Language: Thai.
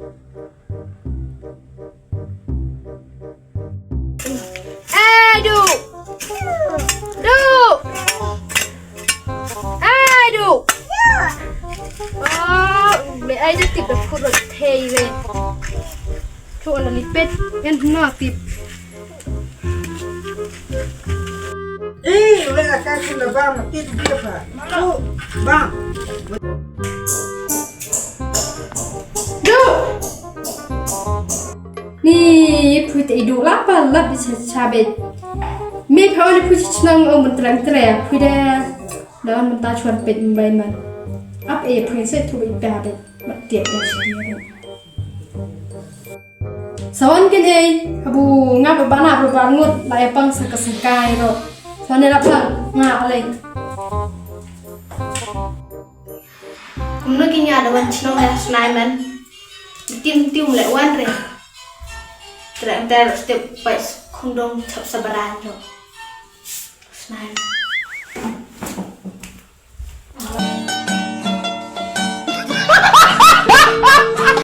ดูไม่ไอ้จะติดแบบพูดแบบเทเลยทุกอันนี้เป็ดยันหน้าติดเลยอาการคุณบ้างมาติดเบี้ยผ่าบ้างดูนี่พูดไอ้ดูลับปะลับดิฉันชาเบ็ดไม่เพราะอะไรพูดฉันนั่งเอามันตรังแตรพูดได้แล้วมันตาชวนเป็ดใบมันอัพเอพรินเซสทูบิแปดมันเตียบอย่างเช่นนี้สอนกันเองบูงาบบ้านอาบบ้านงดลายปังสักสังกายหรอสอนในรับหลังงาอะไรผมนึกกินยาเดี๋ยววันฉันเอาสไนมันtim lewat re terus setiap pas kondom cap sabaran jo. Senang.